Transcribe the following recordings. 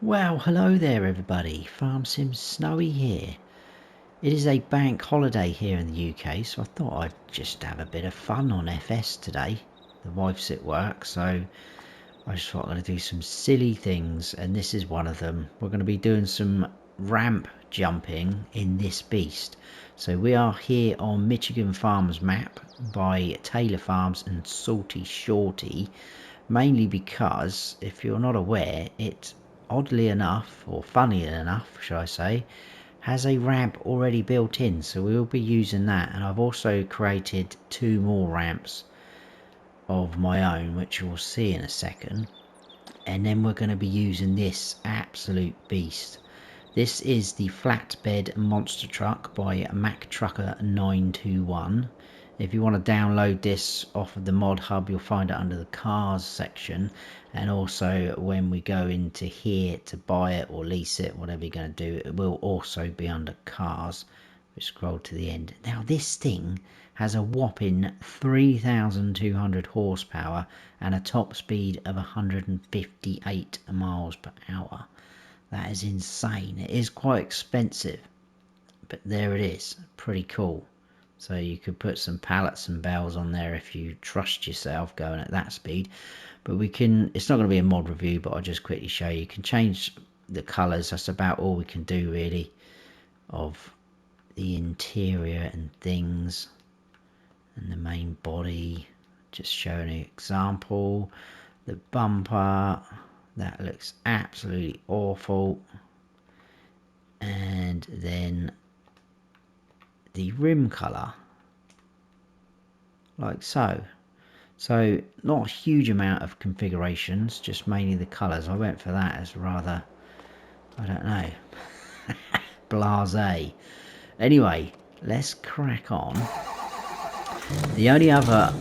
Well, hello there everybody, Farm Sim Snowy here. It is a bank holiday here in the UK, so I thought I'd just have a bit of fun on FS today. The wife's at work, so I just thought I'm going to do some silly things, and this is one of them. We're going to be doing some ramp jumping in this beast. So we are here on Michigan Farms map by TaylorFarms and SaltyShorty, mainly because, if you're not aware, it oddly enough, or funny enough should I say, has a ramp already built in, so we will be using that. And I've also created 2 more ramps of my own, which you'll see in a second, and then we're going to be using this absolute beast. This is the Flatbed monster truck by Mac Trucker 921. If you want to download this off of the mod hub, you'll find it under the cars section, and also when we go into here to buy it or lease it, whatever you're going to do, it will also be under cars. We scroll to the end. Now this thing has a whopping 3,200 horsepower and a top speed of 158 miles per hour. That is insane. It is quite expensive, but there it is. Pretty cool. So you could put some pallets and bells on there if you trust yourself going at that speed. But we can, it's not going to be a mod review, but I'll just quickly show you. You can change the colours. That's about all we can do really of the interior and things. And the main body, just showing an example. The bumper, that looks absolutely awful. And then the rim colour, like so. So not a huge amount of configurations, just mainly the colours. I went for that as rather, I don't know, blasé. Anyway, let's crack on. The only other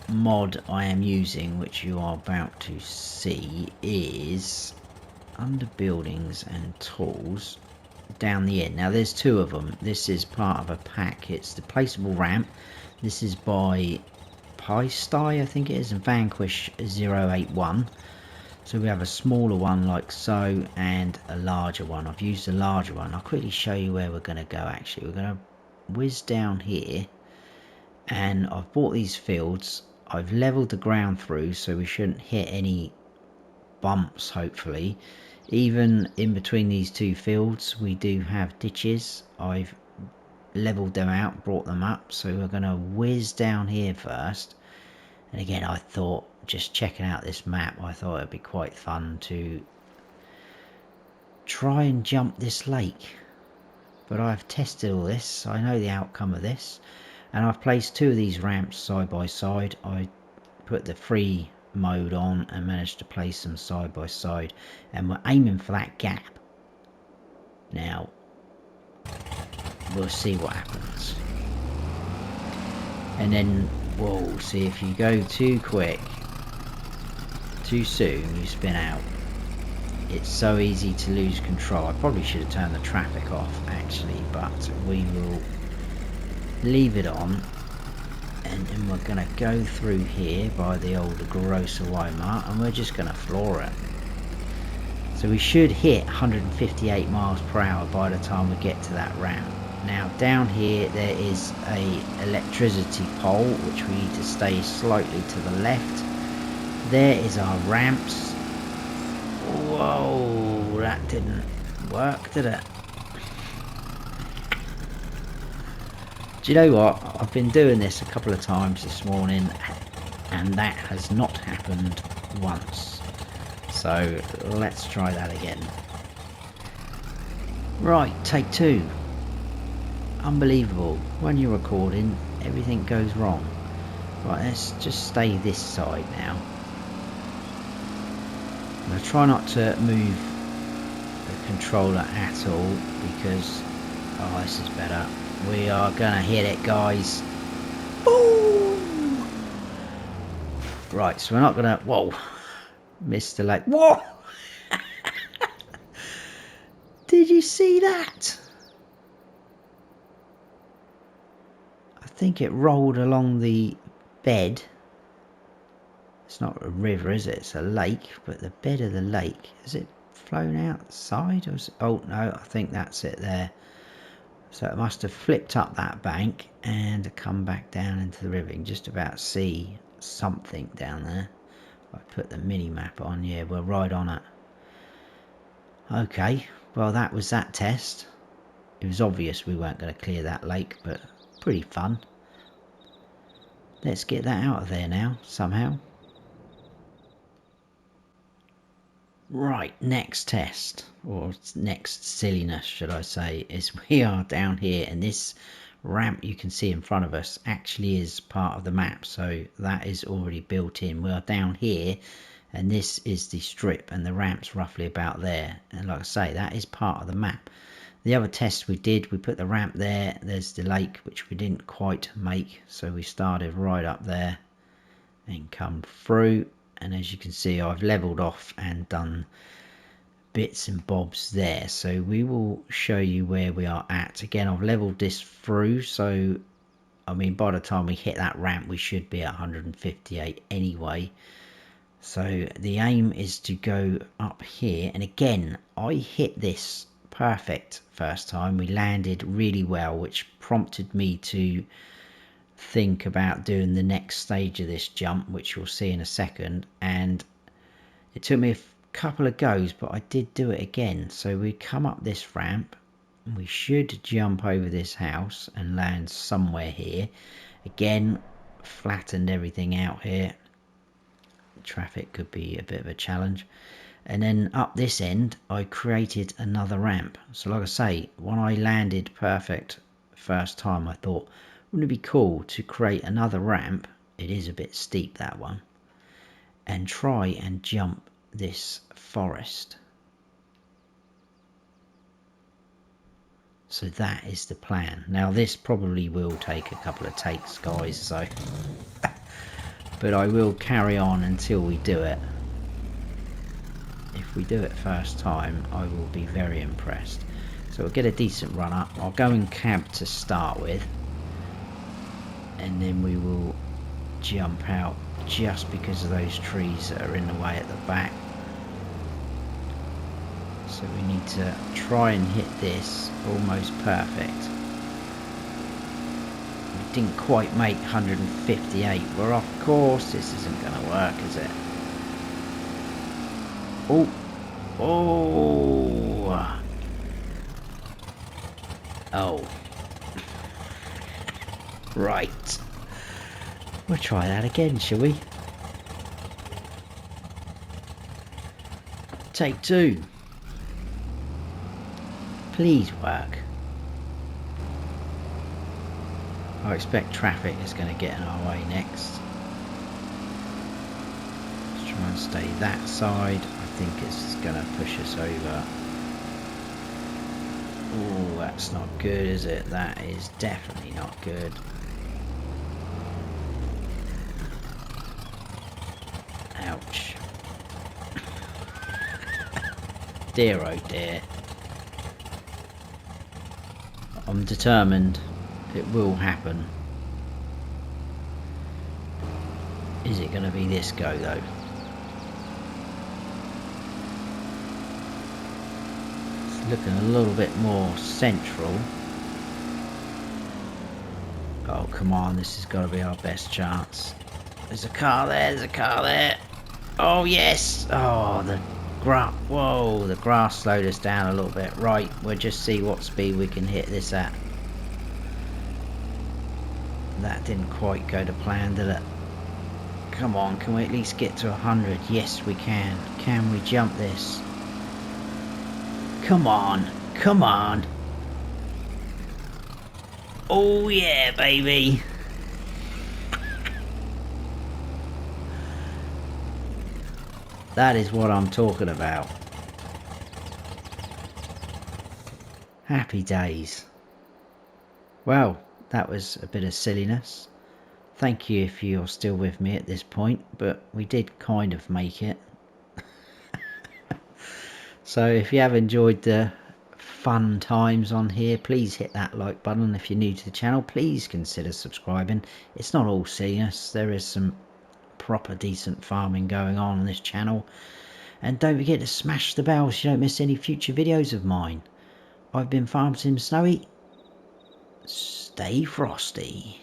mod I am using, which you are about to see, is under buildings and tools down the end. Now there's 2 of them. This is part of a pack. It's the Placeable ramp. This is by Pisty, I think it is, and Vanquish 081. So we have a smaller one like so and a larger one. I've used the larger one. I'll quickly show you where we're going to go. Actually, we're going to whiz down here, and I've bought these fields. I've leveled the ground through, so we shouldn't hit any bumps, hopefully. Even in between these 2 fields, we do have ditches. I've leveled them out, brought them up, so we're going to whiz down here first. And again, I thought, just checking out this map, I thought it'd be quite fun to try and jump this lake. But I've tested all this, so I know the outcome of this. And I've placed 2 of these ramps side by side. I put the free mode on and managed to place them side by side, and we're aiming for that gap. Now we'll see what happens, and then we'll see if you go too quick, too soon, you spin out. It's so easy to lose control. I probably should have turned the traffic off actually, but we will leave it on. And then we're going to go through here by the old Göweil, and we're just going to floor it. So we should hit 158 miles per hour by the time we get to that ramp. Now down here there is a electricity pole, which we need to stay slightly to the left. There is our ramps. Whoa, that didn't work, did it? Do you know what? I've been doing this a couple of times this morning, and that has not happened once. So let's try that again. Right, take 2. Unbelievable. When you're recording, everything goes wrong. Right, let's just stay this side now. I'm going to try not to move the controller at all, because, oh, this is better. We are gonna hit it, guys. Boom! Right, so we're not gonna, whoa, missed the lake. Whoa! Did you see that? I think it rolled along the bed. It's not a river, is it? It's a lake, but the bed of the lake, is it flown outside? Or oh no, I think that's it there. So it must have flipped up that bank and come back down into the river. You can just about see something down there. I put the mini map on. Yeah, we're right on it. Okay, well that was that test. It was obvious we weren't going to clear that lake, but pretty fun. Let's get that out of there now, somehow. Right, next test, or next silliness, should I say, is we are down here, and this ramp you can see in front of us actually is part of the map, so that is already built in. We are down here, and this is the strip, and the ramp's roughly about there, and like I say, that is part of the map. The other test we did, we put the ramp there, there's the lake, which we didn't quite make, so we started right up there and come through, and as you can see I've leveled off and done bits and bobs there, so we will show you where we are at. Again, I've leveled this through, so I mean by the time we hit that ramp we should be at 158 anyway. So the aim is to go up here, and again I hit this perfect first time. We landed really well, which prompted me to think about doing the next stage of this jump, which you'll see in a second, and it took me a couple of goes, but I did do it again. So we come up this ramp, and we should jump over this house and land somewhere here. Again, flattened everything out here. Traffic could be a bit of a challenge. And then up this end I created another ramp. So like I say, when I landed perfect first time, I thought, wouldn't it be cool to create another ramp? It is a bit steep, that one, and try and jump this forest. So that is the plan. Now this probably will take a couple of takes, guys, so but I will carry on until we do it. If we do it first time, I will be very impressed. So we'll get a decent run up. I'll go in cab to start with, and then we will jump out just because of those trees that are in the way at the back. So we need to try and hit this almost perfect. We didn't quite make 158. We're off course. This isn't going to work, is it? Oh, oh, oh, right. We'll try that again, shall we? Take two. Please work. I expect traffic is going to get in our way next. Let's try and stay that side. I think it's going to push us over. Oh, that's not good, is it? That is definitely not good. Ouch. Dear oh dear. I'm determined it will happen. Is it going to be this go though? It's looking a little bit more central. Oh come on, this has got to be our best chance. There's a car there, there's a car there. Oh yes! Oh, the grass, whoa, the grass slowed us down a little bit. Right, we'll just see what speed we can hit this at. That didn't quite go to plan, did it? Come on, can we at least get to 100? Yes, we can. Can we jump this? Come on, come on. Oh yeah, baby. That is what I'm talking about. Happy days. Well, that was a bit of silliness. Thank you if you're still with me at this point, but we did kind of make it. So if you have enjoyed the fun times on here, please hit that like button. If you're new to the channel, please consider subscribing. It's not all silliness. There is some proper decent farming going on this channel, And don't forget to smash the bell so you don't miss any future videos of mine. I've been Farm Sim Snowy. Stay frosty.